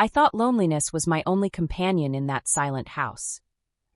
I thought loneliness was my only companion in that silent house.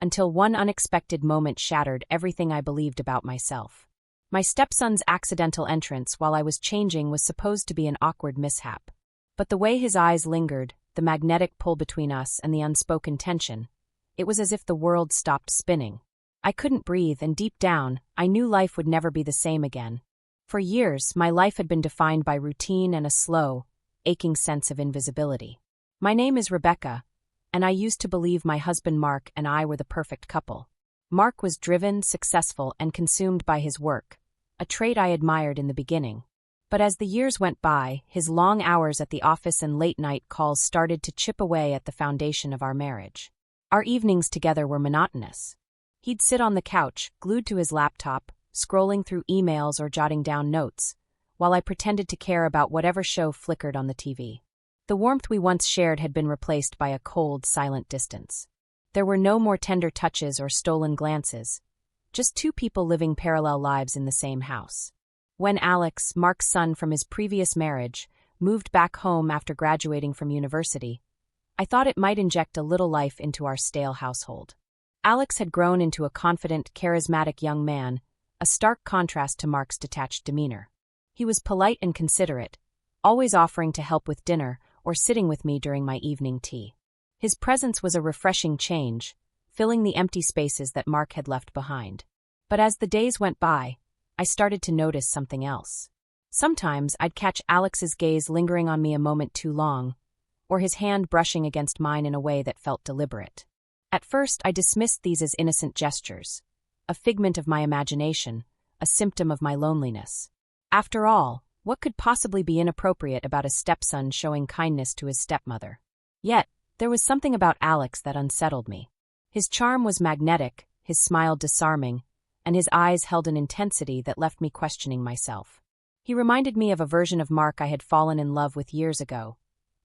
Until one unexpected moment shattered everything I believed about myself. My stepson's accidental entrance while I was changing was supposed to be an awkward mishap. But the way his eyes lingered, the magnetic pull between us and the unspoken tension, it was as if the world stopped spinning. I couldn't breathe, and deep down, I knew life would never be the same again. For years, my life had been defined by routine and a slow, aching sense of invisibility. My name is Rebecca, and I used to believe my husband Mark and I were the perfect couple. Mark was driven, successful, and consumed by his work, a trait I admired in the beginning. But as the years went by, his long hours at the office and late-night calls started to chip away at the foundation of our marriage. Our evenings together were monotonous. He'd sit on the couch, glued to his laptop, scrolling through emails or jotting down notes, while I pretended to care about whatever show flickered on the TV. The warmth we once shared had been replaced by a cold, silent distance. There were no more tender touches or stolen glances, just two people living parallel lives in the same house. When Alex, Mark's son from his previous marriage, moved back home after graduating from university, I thought it might inject a little life into our stale household. Alex had grown into a confident, charismatic young man, a stark contrast to Mark's detached demeanor. He was polite and considerate, always offering to help with dinner or sitting with me during my evening tea. His presence was a refreshing change, filling the empty spaces that Mark had left behind. But as the days went by, I started to notice something else. Sometimes I'd catch Alex's gaze lingering on me a moment too long, or his hand brushing against mine in a way that felt deliberate. At first, I dismissed these as innocent gestures, a figment of my imagination, a symptom of my loneliness. After all, what could possibly be inappropriate about a stepson showing kindness to his stepmother? Yet, there was something about Alex that unsettled me. His charm was magnetic, his smile disarming, and his eyes held an intensity that left me questioning myself. He reminded me of a version of Mark I had fallen in love with years ago,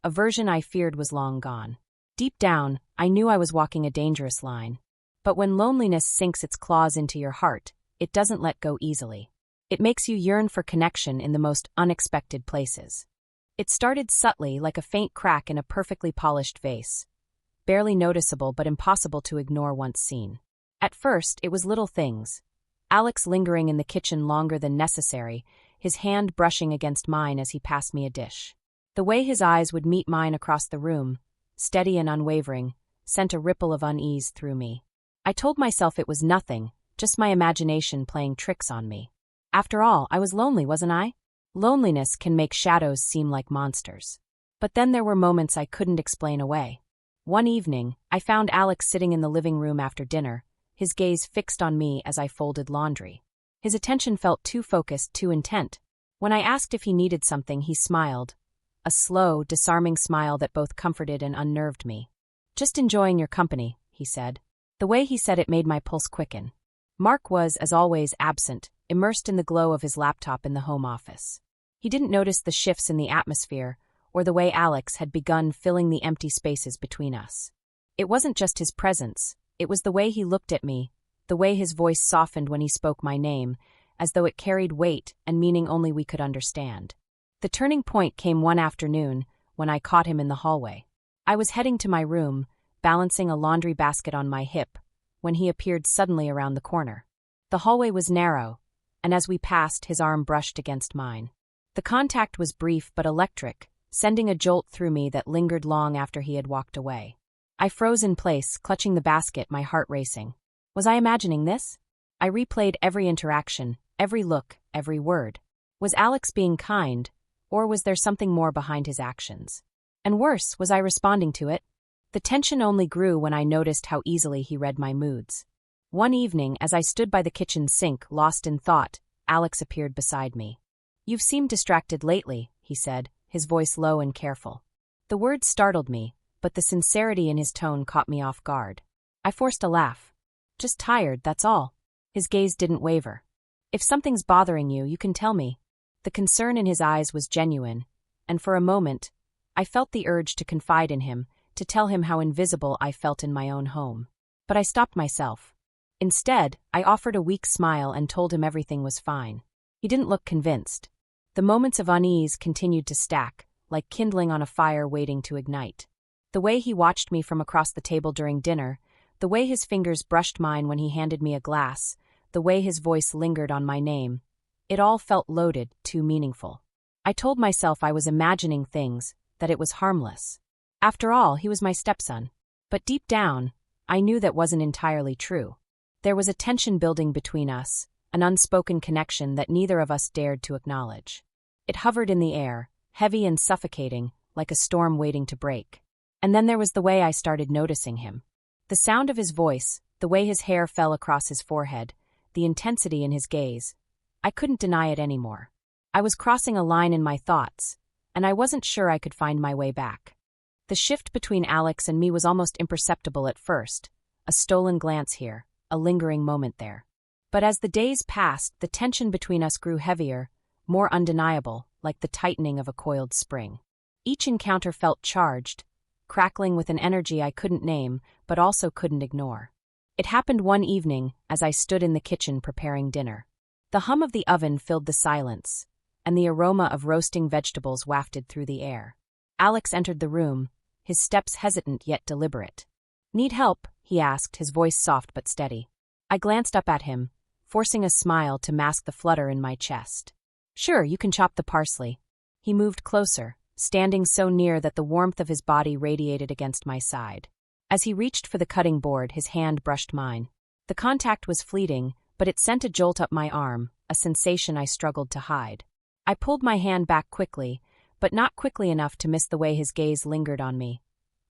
a version I feared was long gone. Deep down, I knew I was walking a dangerous line. But when loneliness sinks its claws into your heart, it doesn't let go easily. It makes you yearn for connection in the most unexpected places. It started subtly, like a faint crack in a perfectly polished vase, barely noticeable but impossible to ignore once seen. At first, it was little things. Alex lingering in the kitchen longer than necessary, his hand brushing against mine as he passed me a dish. The way his eyes would meet mine across the room, steady and unwavering, sent a ripple of unease through me. I told myself it was nothing, just my imagination playing tricks on me. After all, I was lonely, wasn't I? Loneliness can make shadows seem like monsters. But then there were moments I couldn't explain away. One evening, I found Alex sitting in the living room after dinner, his gaze fixed on me as I folded laundry. His attention felt too focused, too intent. When I asked if he needed something, he smiled, a slow, disarming smile that both comforted and unnerved me. "Just enjoying your company," he said. The way he said it made my pulse quicken. Mark was, as always, absent, immersed in the glow of his laptop in the home office. He didn't notice the shifts in the atmosphere or the way Alex had begun filling the empty spaces between us. It wasn't just his presence, it was the way he looked at me, the way his voice softened when he spoke my name, as though it carried weight and meaning only we could understand. The turning point came one afternoon when I caught him in the hallway. I was heading to my room, balancing a laundry basket on my hip, when he appeared suddenly around the corner. The hallway was narrow, and as we passed, his arm brushed against mine. The contact was brief but electric, sending a jolt through me that lingered long after he had walked away. I froze in place, clutching the basket, my heart racing. Was I imagining this? I replayed every interaction, every look, every word. Was Alex being kind, or was there something more behind his actions? And worse, was I responding to it? The tension only grew when I noticed how easily he read my moods. One evening, as I stood by the kitchen sink, lost in thought, Alex appeared beside me. "You've seemed distracted lately," he said, his voice low and careful. The words startled me, but the sincerity in his tone caught me off guard. I forced a laugh. "Just tired, that's all." His gaze didn't waver. "If something's bothering you, you can tell me." The concern in his eyes was genuine, and for a moment, I felt the urge to confide in him, to tell him how invisible I felt in my own home. But I stopped myself. Instead, I offered a weak smile and told him everything was fine. He didn't look convinced. The moments of unease continued to stack, like kindling on a fire waiting to ignite. The way he watched me from across the table during dinner, the way his fingers brushed mine when he handed me a glass, the way his voice lingered on my name, it all felt loaded, too meaningful. I told myself I was imagining things, that it was harmless. After all, he was my stepson. But deep down, I knew that wasn't entirely true. There was a tension building between us, an unspoken connection that neither of us dared to acknowledge. It hovered in the air, heavy and suffocating, like a storm waiting to break. And then there was the way I started noticing him. The sound of his voice, the way his hair fell across his forehead, the intensity in his gaze. I couldn't deny it anymore. I was crossing a line in my thoughts, and I wasn't sure I could find my way back. The shift between Alex and me was almost imperceptible at first, a stolen glance here, a lingering moment there. But as the days passed, the tension between us grew heavier, more undeniable, like the tightening of a coiled spring. Each encounter felt charged, crackling with an energy I couldn't name, but also couldn't ignore. It happened one evening, as I stood in the kitchen preparing dinner. The hum of the oven filled the silence, and the aroma of roasting vegetables wafted through the air. Alex entered the room, his steps hesitant yet deliberate. "Need help?" he asked, his voice soft but steady. I glanced up at him, forcing a smile to mask the flutter in my chest. "Sure, you can chop the parsley." He moved closer, standing so near that the warmth of his body radiated against my side. As he reached for the cutting board, his hand brushed mine. The contact was fleeting, but it sent a jolt up my arm, a sensation I struggled to hide. I pulled my hand back quickly, but not quickly enough to miss the way his gaze lingered on me,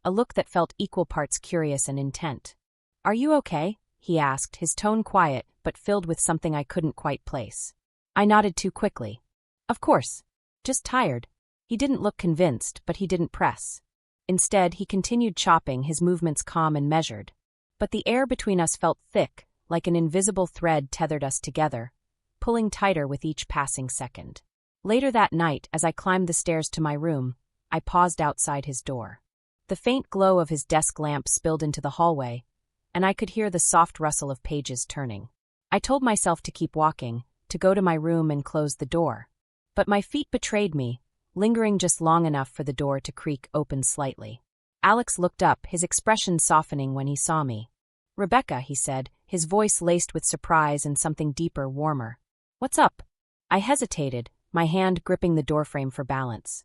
a look that felt equal parts curious and intent. "Are you okay?" he asked, his tone quiet but filled with something I couldn't quite place. I nodded too quickly. "Of course. Just tired." He didn't look convinced, but he didn't press. Instead, he continued chopping, his movements calm and measured. But the air between us felt thick, like an invisible thread tethered us together, pulling tighter with each passing second. Later that night, as I climbed the stairs to my room, I paused outside his door. The faint glow of his desk lamp spilled into the hallway, and I could hear the soft rustle of pages turning. I told myself to keep walking, to go to my room and close the door. But my feet betrayed me, lingering just long enough for the door to creak open slightly. Alex looked up, his expression softening when he saw me. "Rebecca," he said, his voice laced with surprise and something deeper, warmer. "What's up?" I hesitated, my hand gripping the doorframe for balance.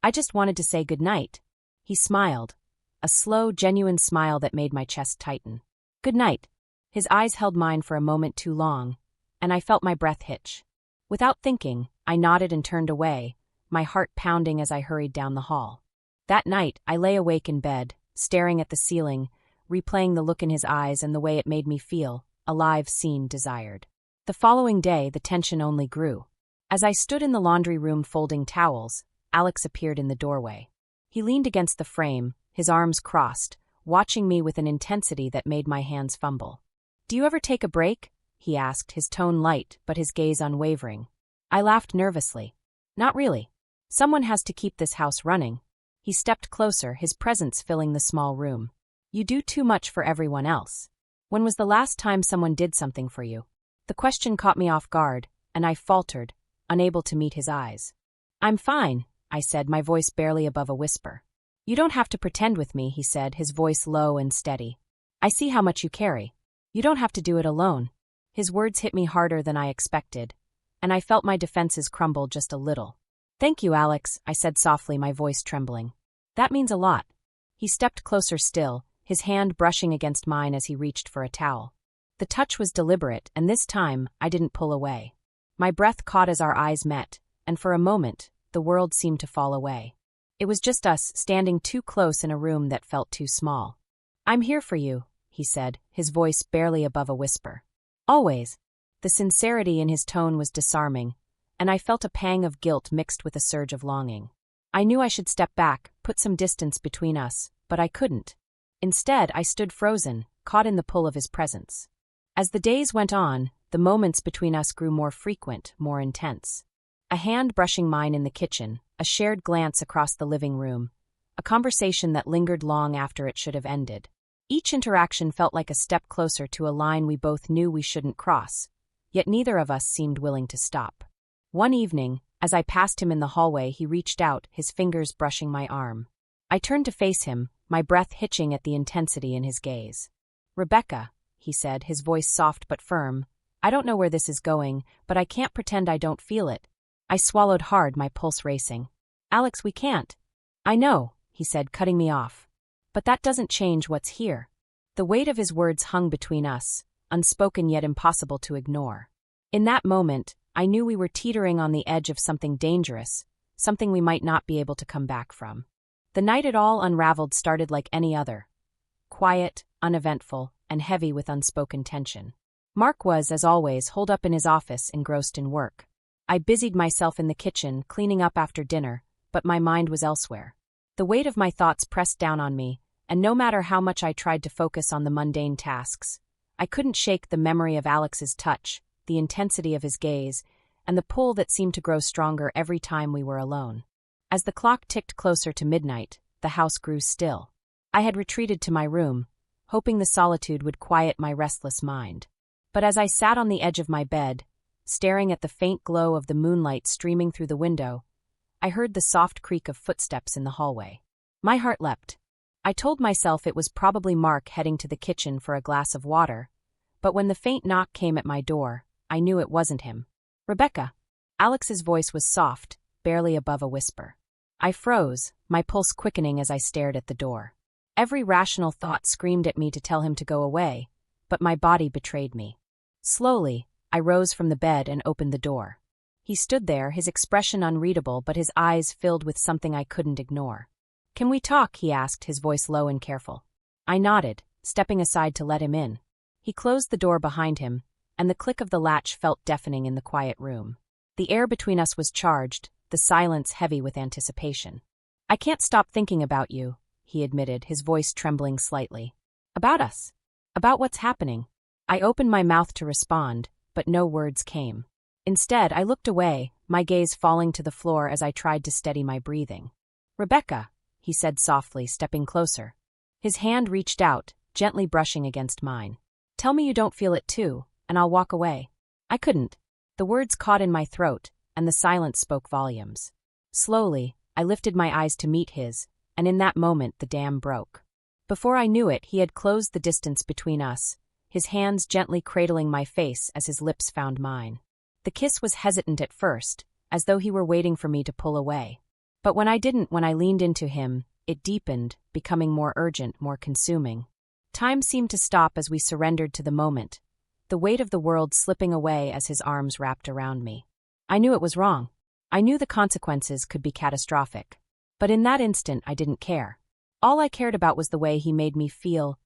"I just wanted to say good night." He smiled, a slow, genuine smile that made my chest tighten. "Good night." His eyes held mine for a moment too long, and I felt my breath hitch. Without thinking, I nodded and turned away, my heart pounding as I hurried down the hall. That night, I lay awake in bed, staring at the ceiling, replaying the look in his eyes and the way it made me feel, alive, seen, desired. The following day, the tension only grew. As I stood in the laundry room folding towels, Alex appeared in the doorway. He leaned against the frame, his arms crossed, watching me with an intensity that made my hands fumble. "Do you ever take a break?" he asked, his tone light but his gaze unwavering. I laughed nervously. "Not really. Someone has to keep this house running." He stepped closer, his presence filling the small room. "You do too much for everyone else. When was the last time someone did something for you?" The question caught me off guard, and I faltered, unable to meet his eyes. "I'm fine," I said, my voice barely above a whisper. "You don't have to pretend with me," he said, his voice low and steady. "I see how much you carry. You don't have to do it alone." His words hit me harder than I expected, and I felt my defenses crumble just a little. "Thank you, Alex," I said softly, my voice trembling. "That means a lot." He stepped closer still, his hand brushing against mine as he reached for a towel. The touch was deliberate, and this time, I didn't pull away. My breath caught as our eyes met, and for a moment, the world seemed to fall away. It was just us, standing too close in a room that felt too small. "I'm here for you," he said, his voice barely above a whisper. "Always." The sincerity in his tone was disarming, and I felt a pang of guilt mixed with a surge of longing. I knew I should step back, put some distance between us, but I couldn't. Instead, I stood frozen, caught in the pull of his presence. As the days went on, the moments between us grew more frequent, more intense. A hand brushing mine in the kitchen, a shared glance across the living room, a conversation that lingered long after it should have ended. Each interaction felt like a step closer to a line we both knew we shouldn't cross, yet neither of us seemed willing to stop. One evening, as I passed him in the hallway, he reached out, his fingers brushing my arm. I turned to face him, my breath hitching at the intensity in his gaze. "Rebecca," he said, his voice soft but firm, "I don't know where this is going, but I can't pretend I don't feel it." I swallowed hard, my pulse racing. "Alex, we can't." "I know," he said, cutting me off. "But that doesn't change what's here." The weight of his words hung between us, unspoken yet impossible to ignore. In that moment, I knew we were teetering on the edge of something dangerous, something we might not be able to come back from. The night it all unraveled started like any other. Quiet, uneventful, and heavy with unspoken tension. Mark was, as always, holed up in his office, engrossed in work. I busied myself in the kitchen, cleaning up after dinner, but my mind was elsewhere. The weight of my thoughts pressed down on me, and no matter how much I tried to focus on the mundane tasks, I couldn't shake the memory of Alex's touch, the intensity of his gaze, and the pull that seemed to grow stronger every time we were alone. As the clock ticked closer to midnight, the house grew still. I had retreated to my room, hoping the solitude would quiet my restless mind. But as I sat on the edge of my bed, staring at the faint glow of the moonlight streaming through the window, I heard the soft creak of footsteps in the hallway. My heart leapt. I told myself it was probably Mark heading to the kitchen for a glass of water, but when the faint knock came at my door, I knew it wasn't him. "Rebecca." Alex's voice was soft, barely above a whisper. I froze, my pulse quickening as I stared at the door. Every rational thought screamed at me to tell him to go away, but my body betrayed me. Slowly, I rose from the bed and opened the door. He stood there, his expression unreadable but his eyes filled with something I couldn't ignore. "Can we talk?" he asked, his voice low and careful. I nodded, stepping aside to let him in. He closed the door behind him, and the click of the latch felt deafening in the quiet room. The air between us was charged, the silence heavy with anticipation. "I can't stop thinking about you," he admitted, his voice trembling slightly. "About us? About what's happening?" I opened my mouth to respond, but no words came. Instead, I looked away, my gaze falling to the floor as I tried to steady my breathing. "Rebecca," he said softly, stepping closer. His hand reached out, gently brushing against mine. "Tell me you don't feel it too, and I'll walk away." I couldn't. The words caught in my throat, and the silence spoke volumes. Slowly, I lifted my eyes to meet his, and in that moment the dam broke. Before I knew it, he had closed the distance between us, his hands gently cradling my face as his lips found mine. The kiss was hesitant at first, as though he were waiting for me to pull away. But when I leaned into him, it deepened, becoming more urgent, more consuming. Time seemed to stop as we surrendered to the moment, the weight of the world slipping away as his arms wrapped around me. I knew it was wrong. I knew the consequences could be catastrophic. But in that instant, I didn't care. All I cared about was the way he made me feel,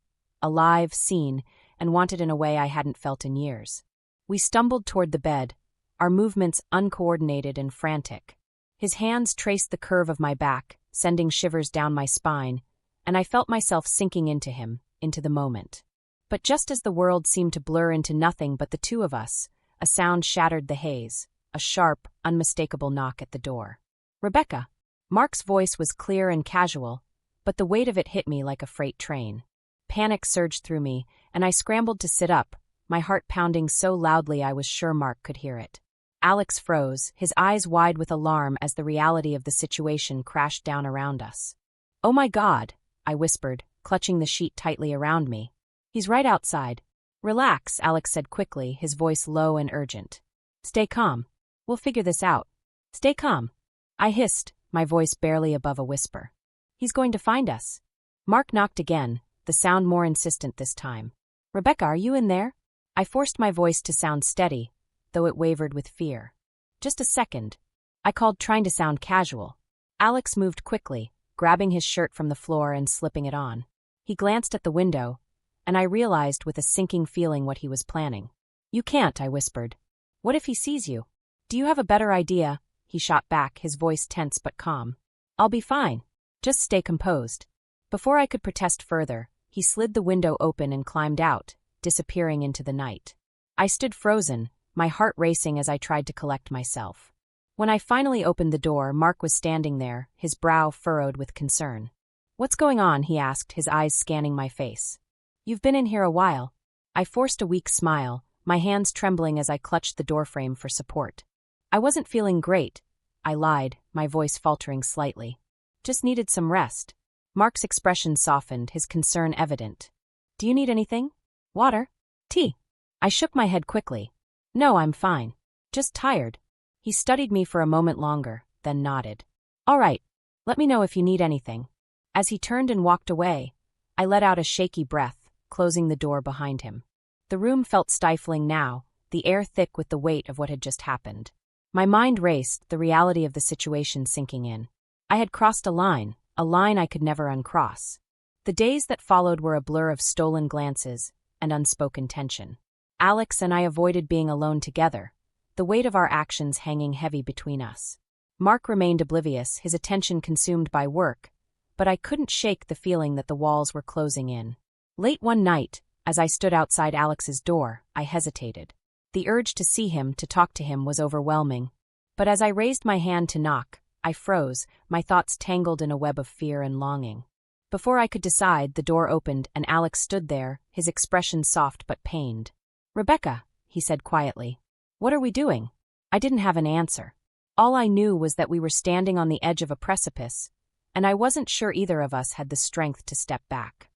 alive, seen, and wanted in a way I hadn't felt in years. We stumbled toward the bed, our movements uncoordinated and frantic. His hands traced the curve of my back, sending shivers down my spine, and I felt myself sinking into him, into the moment. But just as the world seemed to blur into nothing but the two of us, a sound shattered the haze, a sharp, unmistakable knock at the door. "Rebecca." Mark's voice was clear and casual, but the weight of it hit me like a freight train. Panic surged through me, and I scrambled to sit up, my heart pounding so loudly I was sure Mark could hear it. Alex froze, his eyes wide with alarm as the reality of the situation crashed down around us. "Oh my God," I whispered, clutching the sheet tightly around me. "He's right outside." "Relax," Alex said quickly, his voice low and urgent. "Stay calm. We'll figure this out. Stay calm." I hissed, my voice barely above a whisper. "He's going to find us." Mark knocked again, the sound more insistent this time. "Rebecca, are you in there?" I forced my voice to sound steady, though it wavered with fear. "Just a second," I called, trying to sound casual. Alex moved quickly, grabbing his shirt from the floor and slipping it on. He glanced at the window, and I realized with a sinking feeling what he was planning. "You can't," I whispered. "What if he sees you?" "Do you have a better idea?" he shot back, his voice tense but calm. "I'll be fine. Just stay composed." Before I could protest further, he slid the window open and climbed out, disappearing into the night. I stood frozen, my heart racing as I tried to collect myself. When I finally opened the door, Mark was standing there, his brow furrowed with concern. "What's going on?" he asked, his eyes scanning my face. "You've been in here a while." I forced a weak smile, my hands trembling as I clutched the doorframe for support. "I wasn't feeling great," I lied, my voice faltering slightly. "Just needed some rest." Mark's expression softened, his concern evident. Do you need anything? Water? Tea? I shook my head quickly. No, I'm fine. Just tired. He studied me for a moment longer, then nodded. All right. Let me know if you need anything. As he turned and walked away, I let out a shaky breath, closing the door behind him. The room felt stifling now, the air thick with the weight of what had just happened. My mind raced, the reality of the situation sinking in. I had crossed a line I could never uncross. The days that followed were a blur of stolen glances and unspoken tension. Alex and I avoided being alone together, the weight of our actions hanging heavy between us. Mark remained oblivious, his attention consumed by work, but I couldn't shake the feeling that the walls were closing in. Late one night, as I stood outside Alex's door, I hesitated. The urge to see him, to talk to him, was overwhelming. But as I raised my hand to knock, I froze, my thoughts tangled in a web of fear and longing. Before I could decide, the door opened and Alex stood there, his expression soft but pained. Rebecca, he said quietly. What are we doing? I didn't have an answer. All I knew was that we were standing on the edge of a precipice, and I wasn't sure either of us had the strength to step back.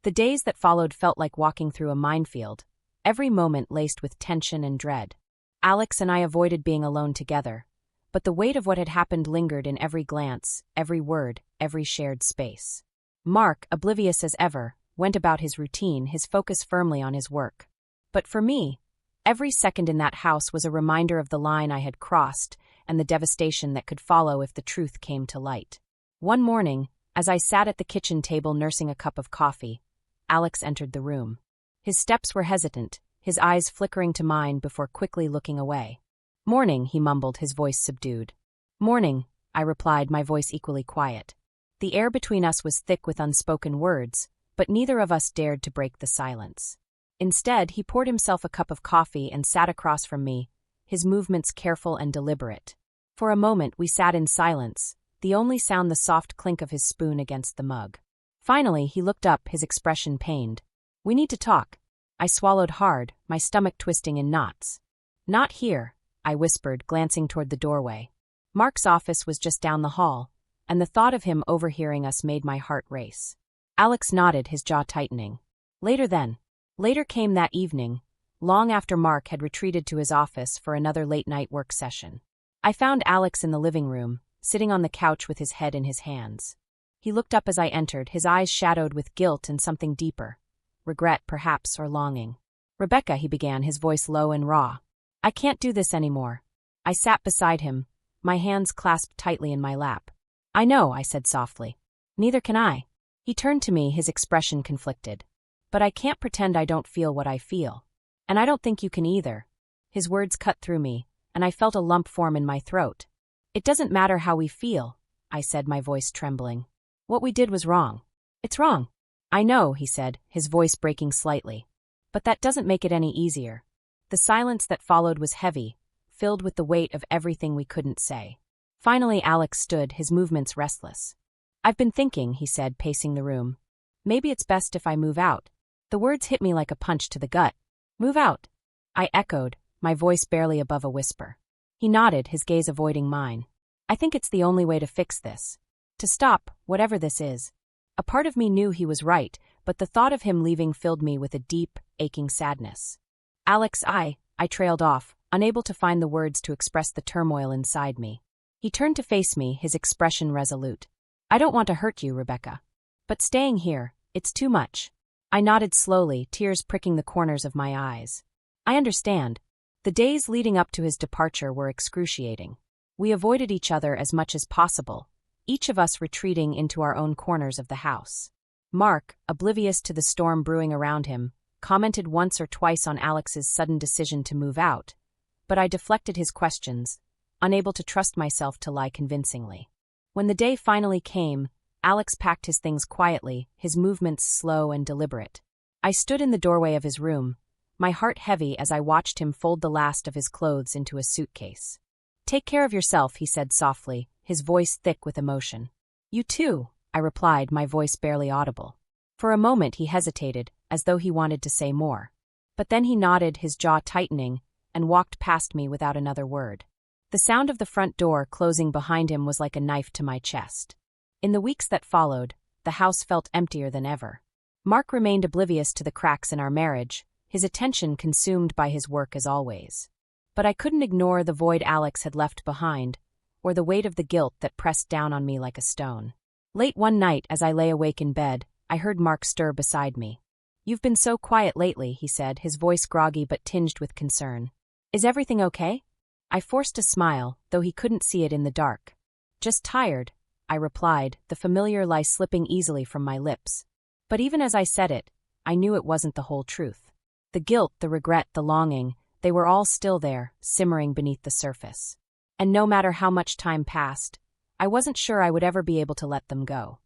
The days that followed felt like walking through a minefield, every moment laced with tension and dread. Alex and I avoided being alone together, but the weight of what had happened lingered in every glance, every word, every shared space. Mark, oblivious as ever, went about his routine, his focus firmly on his work. But for me, every second in that house was a reminder of the line I had crossed and the devastation that could follow if the truth came to light. One morning, as I sat at the kitchen table nursing a cup of coffee, Alex entered the room. His steps were hesitant, his eyes flickering to mine before quickly looking away. Morning, he mumbled, his voice subdued. Morning, I replied, my voice equally quiet. The air between us was thick with unspoken words, but neither of us dared to break the silence. Instead, he poured himself a cup of coffee and sat across from me, his movements careful and deliberate. For a moment we sat in silence, the only sound the soft clink of his spoon against the mug. Finally, he looked up, his expression pained. We need to talk. I swallowed hard, my stomach twisting in knots. Not here, I whispered, glancing toward the doorway. Mark's office was just down the hall, and the thought of him overhearing us made my heart race. Alex nodded, his jaw tightening. Later then. Later came that evening, long after Mark had retreated to his office for another late-night work session. I found Alex in the living room, sitting on the couch with his head in his hands. He looked up as I entered, his eyes shadowed with guilt and something deeper. Regret, perhaps, or longing. Rebecca, he began, his voice low and raw. I can't do this anymore. I sat beside him, my hands clasped tightly in my lap. I know, I said softly. Neither can I. He turned to me, his expression conflicted. But I can't pretend I don't feel what I feel. And I don't think you can either. His words cut through me, and I felt a lump form in my throat. It doesn't matter how we feel, I said, my voice trembling. What we did was wrong. It's wrong. I know, he said, his voice breaking slightly. But that doesn't make it any easier. The silence that followed was heavy, filled with the weight of everything we couldn't say. Finally, Alex stood, his movements restless. I've been thinking, he said, pacing the room. Maybe it's best if I move out. The words hit me like a punch to the gut. Move out. I echoed, my voice barely above a whisper. He nodded, his gaze avoiding mine. I think it's the only way to fix this. To stop, whatever this is. A part of me knew he was right, but the thought of him leaving filled me with a deep, aching sadness. Alex, I trailed off, unable to find the words to express the turmoil inside me. He turned to face me, his expression resolute. I don't want to hurt you, Rebecca. But staying here, it's too much. I nodded slowly, tears pricking the corners of my eyes. I understand. The days leading up to his departure were excruciating. We avoided each other as much as possible, each of us retreating into our own corners of the house. Mark, oblivious to the storm brewing around him, commented once or twice on Alex's sudden decision to move out, but I deflected his questions, unable to trust myself to lie convincingly. When the day finally came, Alex packed his things quietly, his movements slow and deliberate. I stood in the doorway of his room, my heart heavy as I watched him fold the last of his clothes into a suitcase. Take care of yourself, he said softly, his voice thick with emotion. You too, I replied, my voice barely audible. For a moment he hesitated, as though he wanted to say more. But then he nodded, his jaw tightening, and walked past me without another word. The sound of the front door closing behind him was like a knife to my chest. In the weeks that followed, the house felt emptier than ever. Mark remained oblivious to the cracks in our marriage, his attention consumed by his work as always. But I couldn't ignore the void Alex had left behind, or the weight of the guilt that pressed down on me like a stone. Late one night, as I lay awake in bed, I heard Mark stir beside me. "You've been so quiet lately," he said, his voice groggy but tinged with concern. "Is everything okay?" I forced a smile, though he couldn't see it in the dark. "Just tired," I replied, the familiar lie slipping easily from my lips. But even as I said it, I knew it wasn't the whole truth. The guilt, the regret, the longing, they were all still there, simmering beneath the surface. And no matter how much time passed, I wasn't sure I would ever be able to let them go.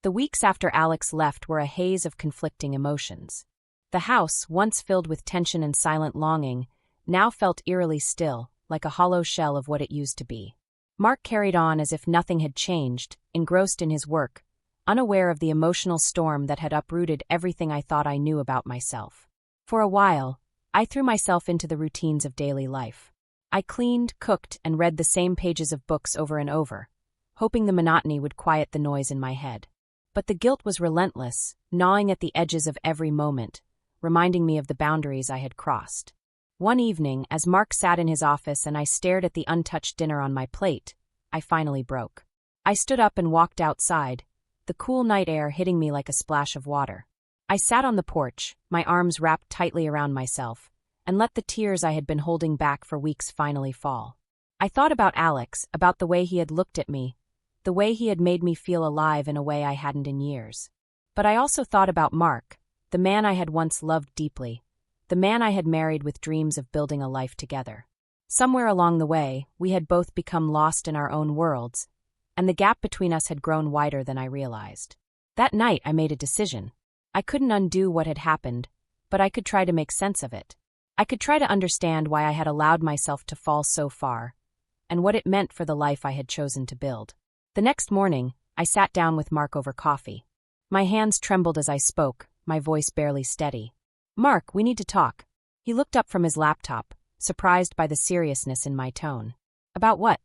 The weeks after Alex left were a haze of conflicting emotions. The house, once filled with tension and silent longing, now felt eerily still, like a hollow shell of what it used to be. Mark carried on as if nothing had changed, engrossed in his work, unaware of the emotional storm that had uprooted everything I thought I knew about myself. For a while, I threw myself into the routines of daily life. I cleaned, cooked, and read the same pages of books over and over, hoping the monotony would quiet the noise in my head. But the guilt was relentless, gnawing at the edges of every moment, reminding me of the boundaries I had crossed. One evening, as Mark sat in his office and I stared at the untouched dinner on my plate, I finally broke. I stood up and walked outside, the cool night air hitting me like a splash of water. I sat on the porch, my arms wrapped tightly around myself, and let the tears I had been holding back for weeks finally fall. I thought about Alex, about the way he had looked at me, the way he had made me feel alive in a way I hadn't in years. But I also thought about Mark, the man I had once loved deeply, the man I had married with dreams of building a life together. Somewhere along the way, we had both become lost in our own worlds, and the gap between us had grown wider than I realized. That night I made a decision. I couldn't undo what had happened, but I could try to make sense of it. I could try to understand why I had allowed myself to fall so far, and what it meant for the life I had chosen to build. The next morning, I sat down with Mark over coffee. My hands trembled as I spoke, my voice barely steady. "Mark, we need to talk." He looked up from his laptop, surprised by the seriousness in my tone. "About what?"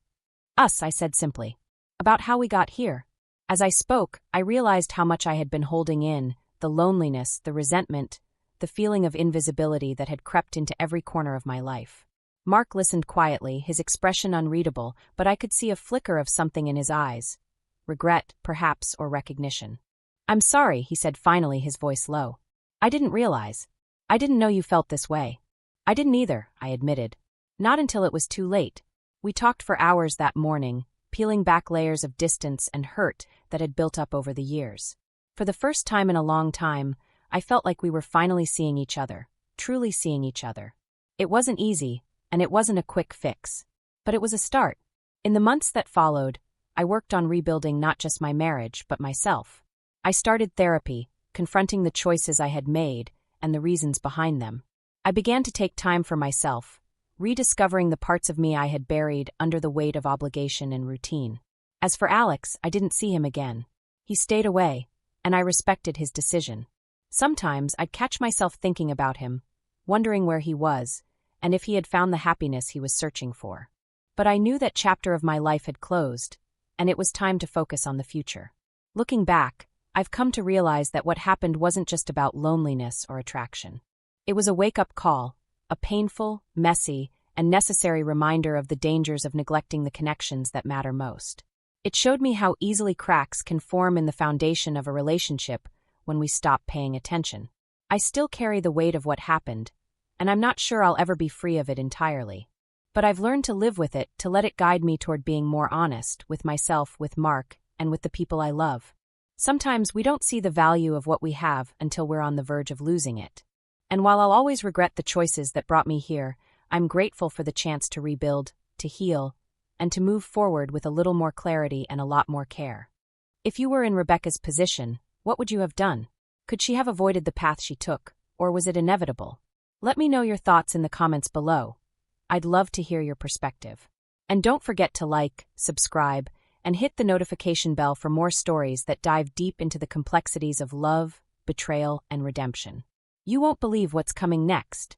"Us," I said simply. "About how we got here." As I spoke, I realized how much I had been holding in, the loneliness, the resentment, the feeling of invisibility that had crept into every corner of my life. Mark listened quietly, his expression unreadable, but I could see a flicker of something in his eyes. Regret, perhaps, or recognition. "I'm sorry," he said finally, his voice low. "I didn't realize. I didn't know you felt this way." "I didn't either," I admitted. Not until it was too late. We talked for hours that morning, peeling back layers of distance and hurt that had built up over the years. For the first time in a long time, I felt like we were finally seeing each other, truly seeing each other. It wasn't easy, and it wasn't a quick fix. But it was a start. In the months that followed, I worked on rebuilding not just my marriage, but myself. I started therapy, confronting the choices I had made and the reasons behind them. I began to take time for myself, rediscovering the parts of me I had buried under the weight of obligation and routine. As for Alex, I didn't see him again. He stayed away, and I respected his decision. Sometimes I'd catch myself thinking about him, wondering where he was, and if he had found the happiness he was searching for. But I knew that chapter of my life had closed, and it was time to focus on the future. Looking back, I've come to realize that what happened wasn't just about loneliness or attraction. It was a wake-up call, a painful, messy, and necessary reminder of the dangers of neglecting the connections that matter most. It showed me how easily cracks can form in the foundation of a relationship when we stop paying attention. I still carry the weight of what happened, and I'm not sure I'll ever be free of it entirely. But I've learned to live with it, to let it guide me toward being more honest with myself, with Mark, and with the people I love. Sometimes we don't see the value of what we have until we're on the verge of losing it. And while I'll always regret the choices that brought me here, I'm grateful for the chance to rebuild, to heal, and to move forward with a little more clarity and a lot more care. If you were in Rebecca's position, what would you have done? Could she have avoided the path she took, or was it inevitable? Let me know your thoughts in the comments below. I'd love to hear your perspective. And don't forget to like, subscribe, and hit the notification bell for more stories that dive deep into the complexities of love, betrayal, and redemption. You won't believe what's coming next.